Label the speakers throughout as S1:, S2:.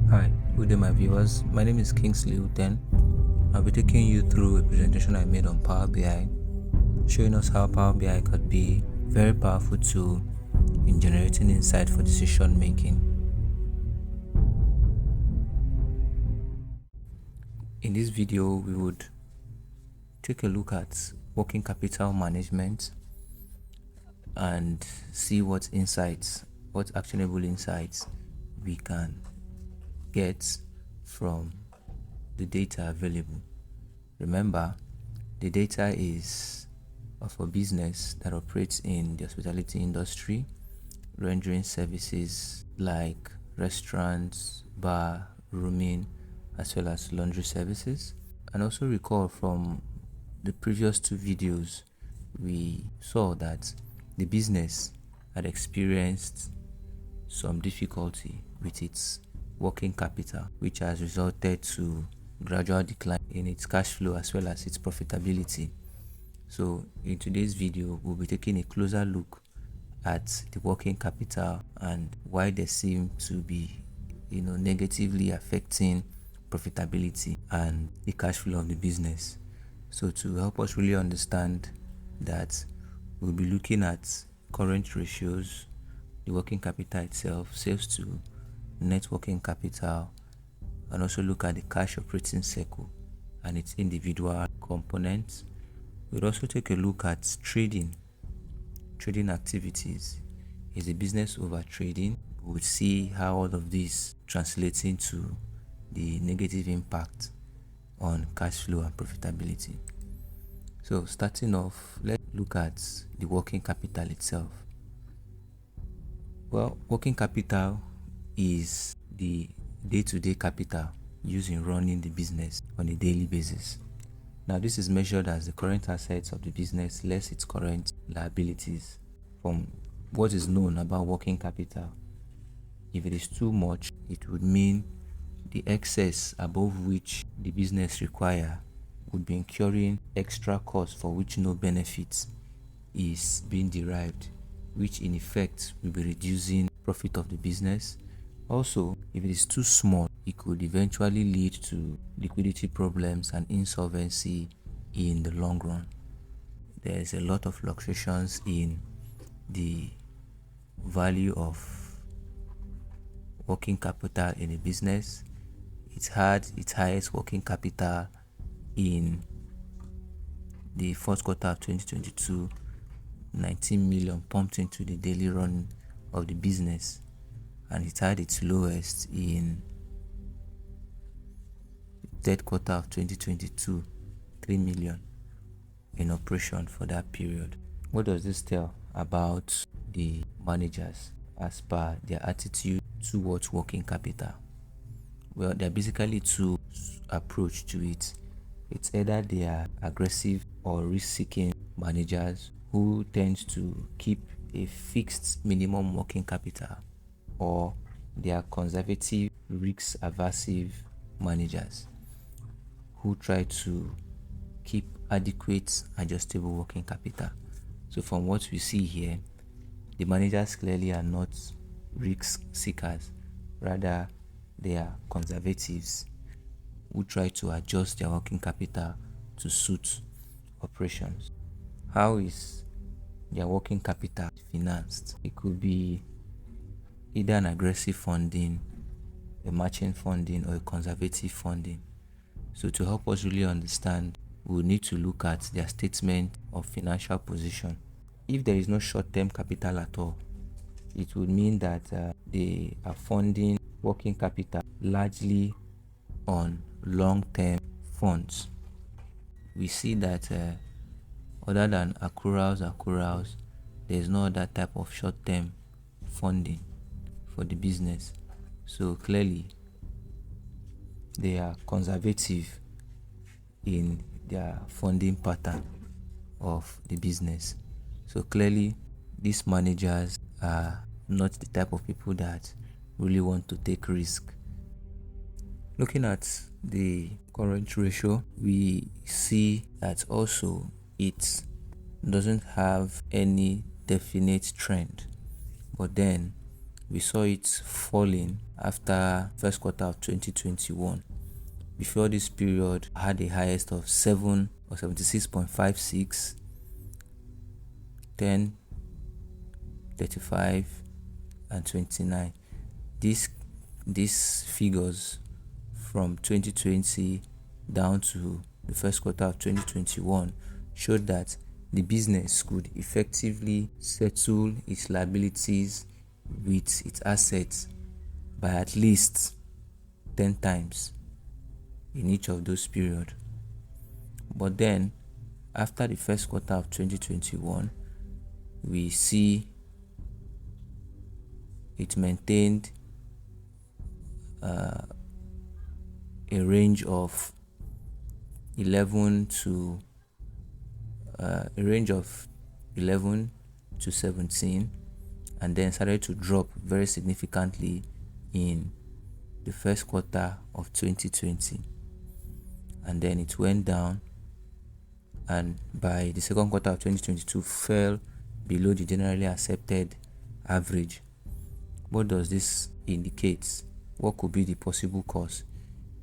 S1: Hi, good day my viewers. My name is Kingsley Uten. I'll be taking you through a presentation I made on Power BI, showing us how Power BI could be a very powerful tool in generating insight for decision making. In this video, we would take a look at working capital management and see what actionable insights we can get from the data available. Remember, the data is of a business that operates in the hospitality industry, rendering services like restaurants, bar, rooming, as well as laundry services. And also recall from the previous two videos, we saw that the business had experienced some difficulty with its working capital, which has resulted to gradual decline in its cash flow as well as its profitability. So in today's video, we'll be taking a closer look at the working capital and why they seem to be negatively affecting profitability and the cash flow of the business. So to help us really understand that, we'll be looking at current ratios, the working capital itself, sales to net working capital, and also look at the cash operating cycle and its individual components. We'll also take a look at trading activities. Is a business over trading? We'll see how all of this translates into the negative impact on cash flow and profitability. So starting off, let's look at the working capital itself. Well, working capital is the day-to-day capital used in running the business on a daily basis. Now, this is measured as the current assets of the business less its current liabilities. From what is known about working capital, if it is too much, it would mean the excess above which the business require would be incurring extra costs for which no benefit is being derived, which in effect will be reducing profit of the business. Also, if it is too small, it could eventually lead to liquidity problems and insolvency in the long run. There is a lot of fluctuations in the value of working capital in a business. It had its highest working capital in the fourth quarter of 2022, 19 million pumped into the daily run of the business, and it had its lowest in the third quarter of 2022, 3 million in operation for that period. What does this tell about the managers as per their attitude towards working capital? Well, there are basically two approaches to it. It's either they are aggressive or risk-seeking managers who tend to keep a fixed minimum working capital, or they are conservative, risk-aversive managers who try to keep adequate adjustable working capital. So from what we see here, the managers clearly are not risk seekers, rather they are conservatives who try to adjust their working capital to suit operations. How is their working capital financed? It could be either an aggressive funding, a matching funding, or a conservative funding. So to help us really understand, we'll need to look at their statement of financial position. If there is no short-term capital at all, it would mean that they are funding working capital largely on long-term funds. We see that other than accruals, there is no other type of short-term funding for the business. So clearly, they are conservative in their funding pattern of the business. So clearly, these managers are not the type of people that really want to take risk. Looking at the current ratio, we see that also it doesn't have any definite trend, but then we saw it falling after first quarter of 2021. Before this period, had a highest of 7 or 76.56, 10, 35, and 29. These figures from 2020 down to the first quarter of 2021 showed that the business could effectively settle its liabilities with its assets by at least 10 times in each of those periods. But then, after the first quarter of 2021, we see it maintained a range of 11 to 17, and then started to drop very significantly in the first quarter of 2020, and then it went down, and by the second quarter of 2022 fell below the generally accepted average. What does this indicate? What could be the possible cause?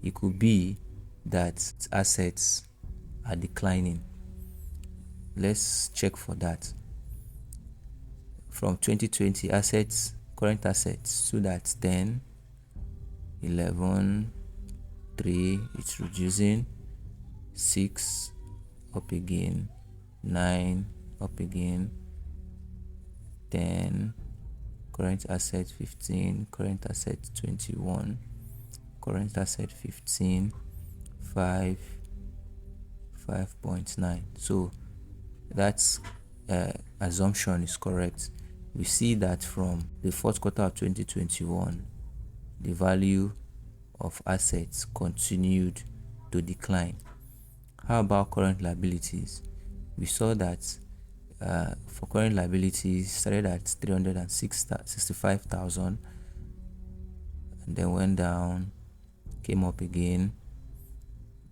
S1: It could be that its assets are declining. Let's check for that. From 2020, current assets stood at 10, 11, 3, it's reducing, 6, up again, 9, up again, 10, current asset 15, current asset 21, current asset 15, 5, 5.9. So that's assumption is correct. We see that from the fourth quarter of 2021, the value of assets continued to decline. How about current liabilities? We saw that for current liabilities started at 365,000 and then went down, came up again,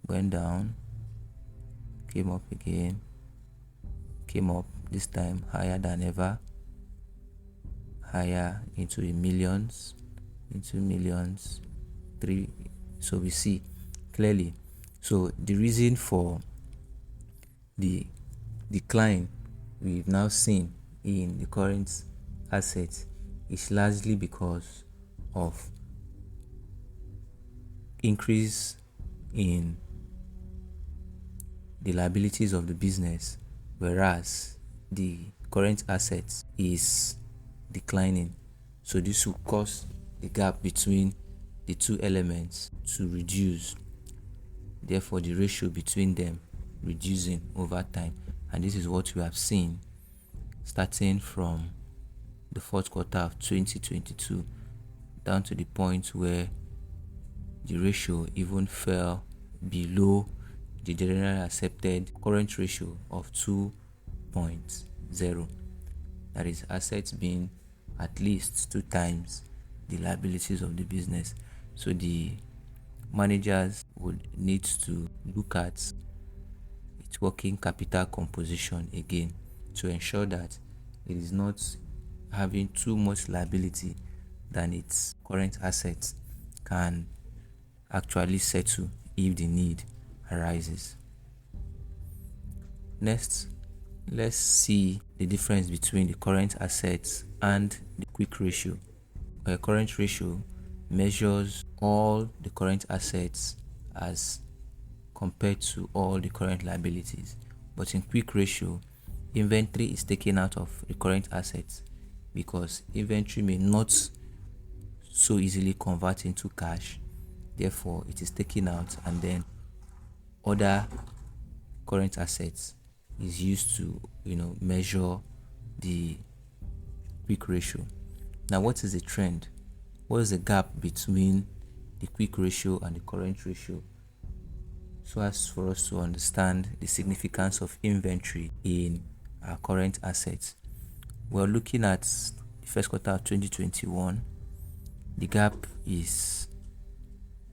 S1: went down, came up again, came up, this time higher than ever, higher into millions, 3. So we see clearly. So the reason for the decline we've now seen in the current assets is largely because of increase in the liabilities of the business, whereas the current assets is declining. So this will cause the gap between the two elements to reduce, therefore the ratio between them reducing over time. And this is what we have seen starting from the fourth quarter of 2022 down to the point where the ratio even fell below the generally accepted current ratio of 2.0. That is, assets being at least 2 times the liabilities of the business. So the managers would need to look at its working capital composition again to ensure that it is not having too much liability than its current assets can actually settle if the need arises. Next, let's see the difference between the current assets and the quick ratio. A current ratio measures all the current assets as compared to all the current liabilities, but in quick ratio, inventory is taken out of the current assets because inventory may not so easily convert into cash. Therefore, it is taken out, and then other current assets is used to measure the quick ratio. Now, what is the trend? What is the gap between the quick ratio and the current ratio, so as for us to understand the significance of inventory in our current assets? We're looking at the first quarter of 2021. The gap is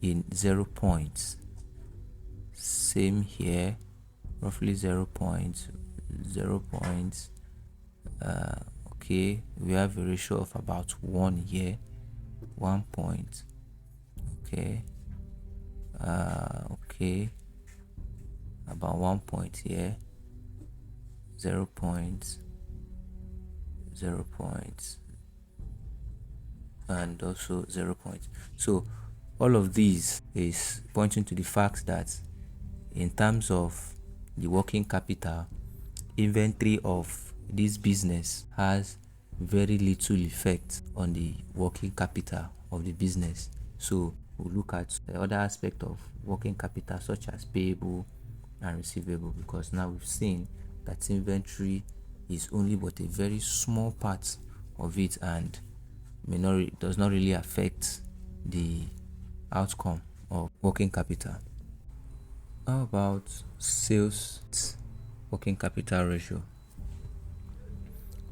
S1: in 0 points. Same here, roughly 0 points, 0 points. okay, we have a ratio of about 1 here, 1 point, okay, okay, about 1 point here, 0 point, 0 point, and also 0 point. So all of these is pointing to the fact that in terms of the working capital, inventory of this business has very little effect on the working capital of the business. So we'll look at the other aspect of working capital, such as payable and receivable, because now we've seen that inventory is only but a very small part of it and does not really affect the outcome of working capital. How about sales working capital ratio?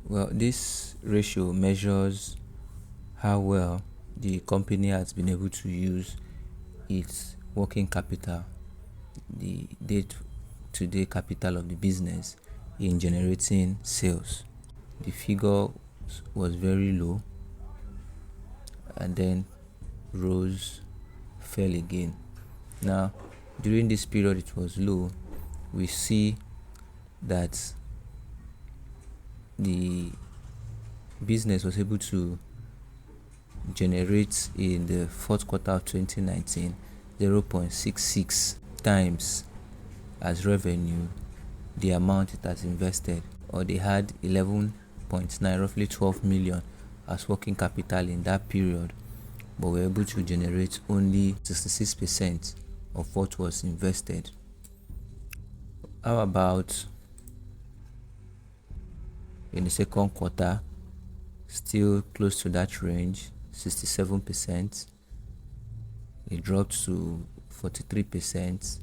S1: Well, this ratio measures how well the company has been able to use its working capital, the day-to-day capital of the business, in generating sales. The figure was very low and then rose, fell again. Now, during this period it was low. We see that the business was able to generate in the fourth quarter of 2019 0.66 times as revenue the amount it has invested, or they had 11.9, roughly 12 million as working capital in that period, but were able to generate only 66% of what was invested. How about in the second quarter? Still close to that range, 67%. It dropped to 43%,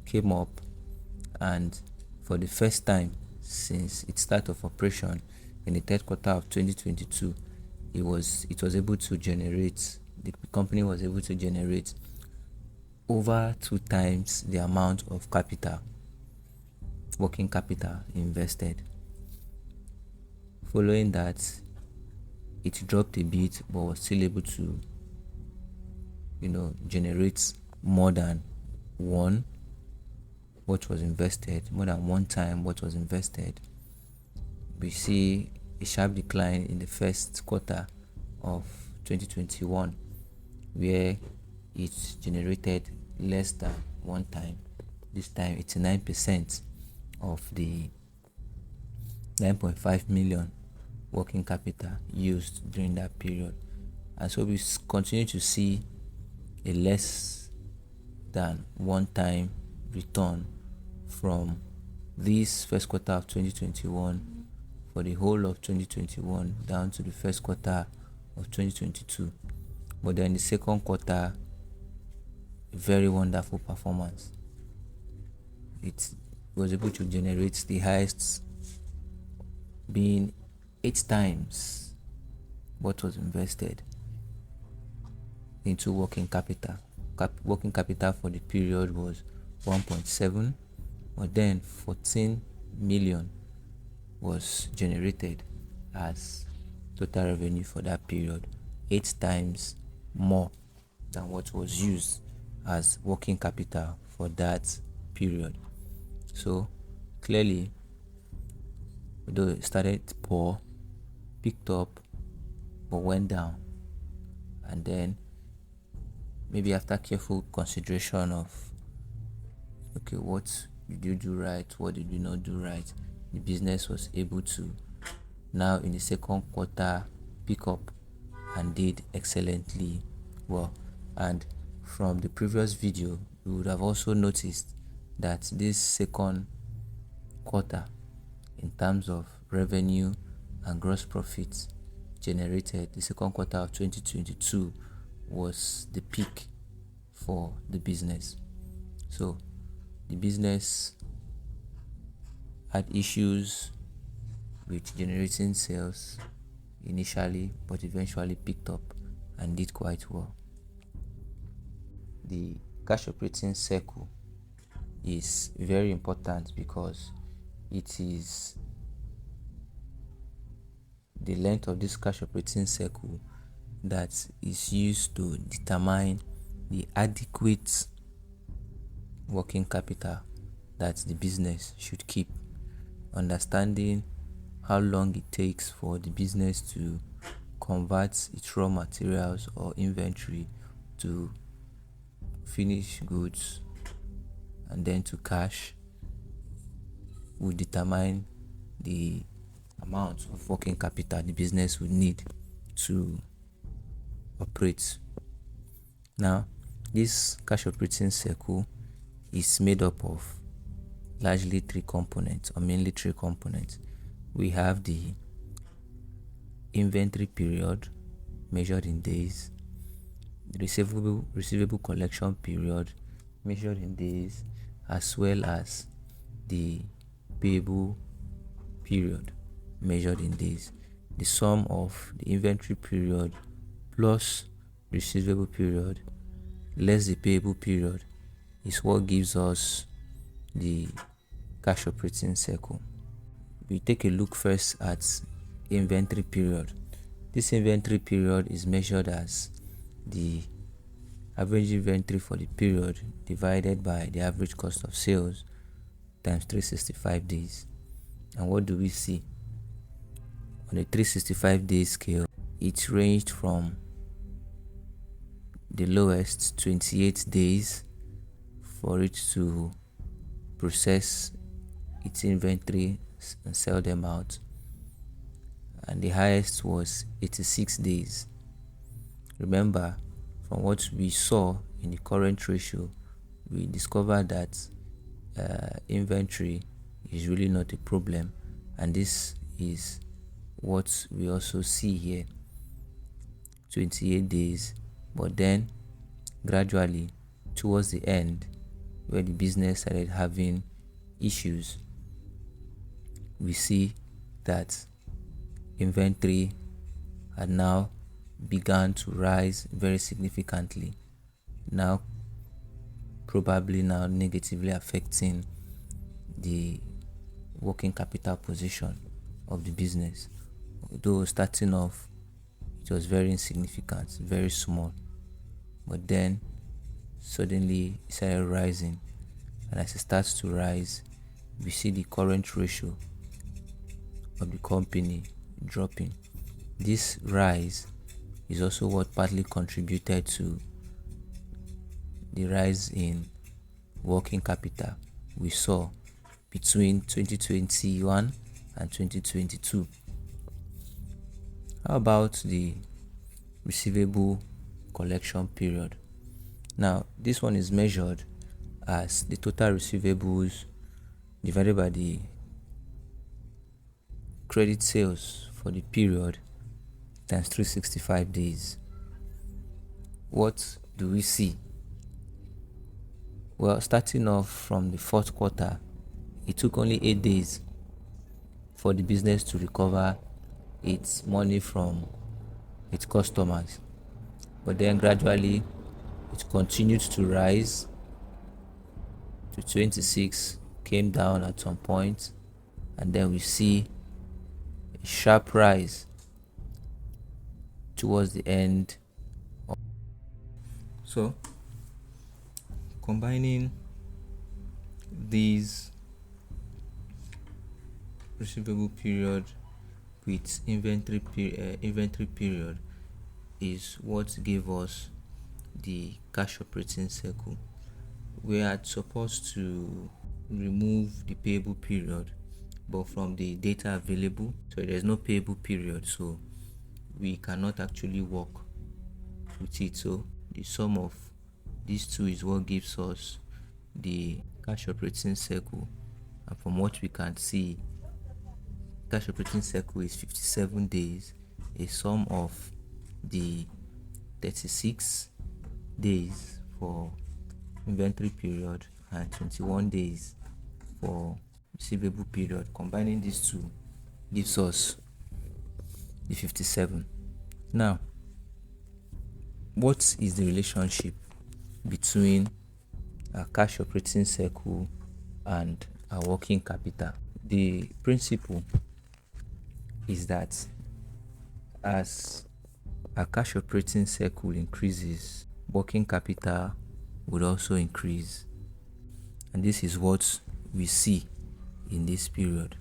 S1: came up, and for the first time since its start of operation in the third quarter of 2022, it was able to generate, the company was able to generate over 2 times the amount of capital, working capital invested. Following that, it dropped a bit, but was still able to generate more than one what was invested, more than 1 time what was invested. We see a sharp decline in the first quarter of 2021, where it generated less than 1 time. This time 89% of the 9.5 million working capital used during that period. And so we continue to see a less than 1 time return from this first quarter of 2021 for the whole of 2021 down to the first quarter of 2022. But then the second quarter, a very wonderful performance. It was able to generate the highest, being 8 times what was invested into working capital. Working capital for the period was 1.7, but then 14 million was generated as total revenue for that period, 8 times more than what was used as working capital for that period. So clearly, although it started poor, picked up, but went down, and then maybe after careful consideration of, okay, what did you do right, what did you not do right, the business was able to now in the second quarter pick up and did excellently well. And from the previous video, you would have also noticed that this second quarter, in terms of revenue and gross profits generated, the second quarter of 2022 was the peak for the business. So the business had issues with generating sales initially, but eventually picked up and did quite well. The cash operating cycle is very important because it is the length of this cash operating cycle that is used to determine the adequate working capital that the business should keep. Understanding how long it takes for the business to convert its raw materials or inventory to finished goods and then to cash will determine the amount of working capital the business will need to operate. Now, this cash operating cycle is made up of largely three components, or mainly three components. We have the inventory period measured in days, the receivable collection period measured in days, as well as the payable period measured in days. The sum of the inventory period plus receivable period less the payable period is what gives us the cash operating cycle. We take a look first at inventory period. This inventory period is measured as the average inventory for the period divided by the average cost of sales times 365 days. And what do we see? On a 365 day scale, it ranged from the lowest 28 days for it to process its inventory and sell them out, and the highest was 86 days. Remember, from what we saw in the current ratio, we discovered that inventory is really not a problem, and this is what we also see here, 28 days. But then gradually towards the end, where the business started having issues, we see that inventory had now begun to rise very significantly, now probably now negatively affecting the working capital position of the business. Though starting off it was very insignificant, very small, but then suddenly it started rising, and as it starts to rise, we see the current ratio of the company dropping. This rise is also what partly contributed to the rise in working capital we saw between 2021 and 2022. How about the receivable collection period? Now, this one is measured as the total receivables divided by the credit sales for the period times 365 days. What do we see? Well, starting off from the fourth quarter, it took only 8 days for the business to recover its money from its customers. But then gradually it continued to rise to 26, came down at some point, and then we see a sharp rise towards the end. So, combining these receivable period with inventory period is what gave us the cash operating cycle. We are supposed to remove the payable period, but from the data available, so there's no payable period, so we cannot actually work with it. So the sum of these two is what gives us the cash operating cycle, and from what we can see, cash operating cycle is 57 days, a sum of the 36 days for inventory period and 21 days for receivable period. Combining these two gives us the 57. Now, what is the relationship between our cash operating cycle and our working capital? The principle is that As a cash operating cycle increases, working capital would also increase. And this is what we see in this period.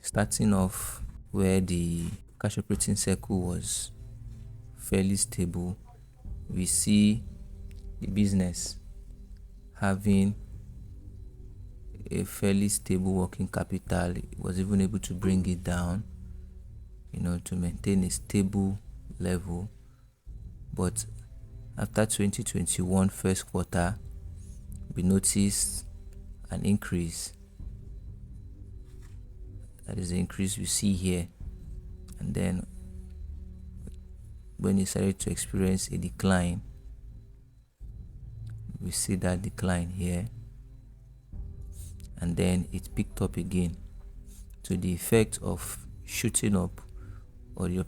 S1: Starting off where the cash operating cycle was fairly stable, we see the business having a fairly stable working capital. It was even able to bring it down, to maintain a stable level. But after 2021 first quarter, we noticed an increase. That is the increase we see here. And then when it started to experience a decline, we see that decline here. And then it picked up again. So the effect of shooting up or the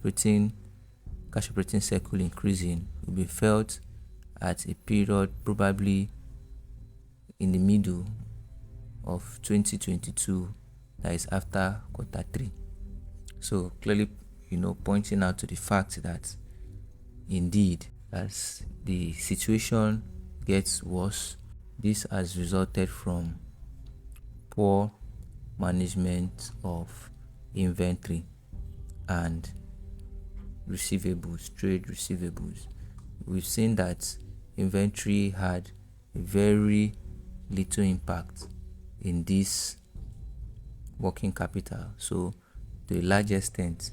S1: cash operating cycle increasing will be felt at a period probably in the middle of 2022, that is after quarter 3. So clearly, pointing out to the fact that indeed, as the situation gets worse, this has resulted from poor management of inventory and receivables, trade receivables. We've seen that inventory had a very little impact in this working capital. So to a large extent,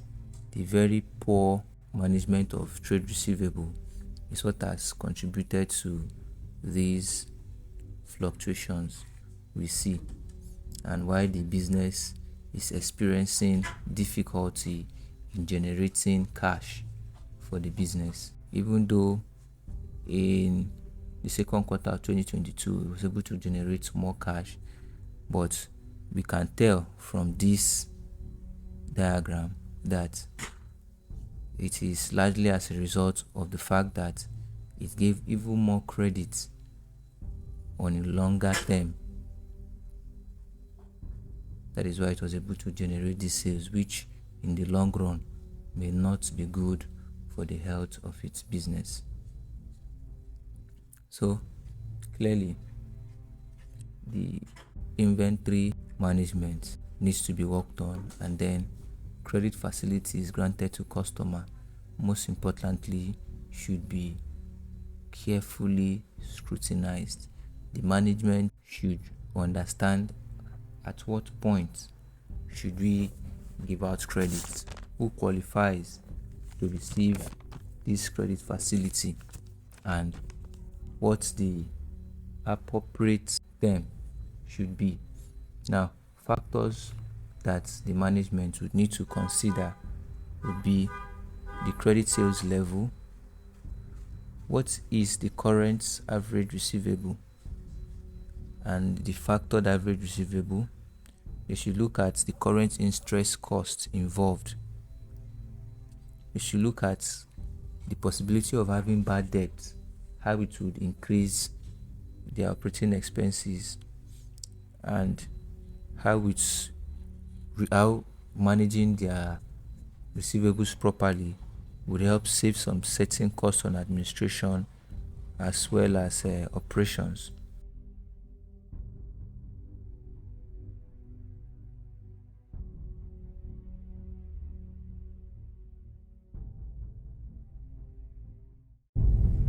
S1: the very poor management of trade receivable is what has contributed to these fluctuations we see, and why the business is experiencing difficulty in generating cash for the business. Even though in the second quarter of 2022 it was able to generate more cash, but we can tell from this diagram that it is largely as a result of the fact that it gave even more credit on a longer term. That is why it was able to generate these sales, which in the long run may not be good for the health of its business. So clearly, the inventory management needs to be worked on, and then credit facilities granted to customer, most importantly, should be carefully scrutinized. The management should understand at what point should we give out credit, who qualifies to receive this credit facility, and what the appropriate term should be. Now, factors that the management would need to consider would be the credit sales level. What is the current average receivable and the factored average receivable? They should look at the current interest cost involved. They should look at the possibility of having bad debt, how it would increase their operating expenses, and how managing their receivables properly would help save some certain costs on administration as well as operations.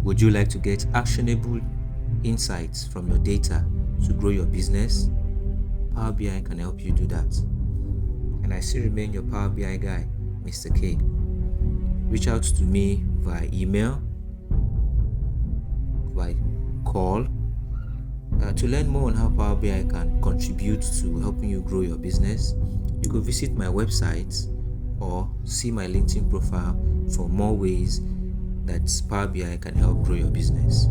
S1: Would you like to get actionable insights from your data to grow your business? Power BI can help you do that. And I still remain your Power BI guy, Mr. K. Reach out to me via email, by call. To learn more on how Power BI can contribute to helping you grow your business, you could visit my website or see my LinkedIn profile for more ways that Power BI can help grow your business.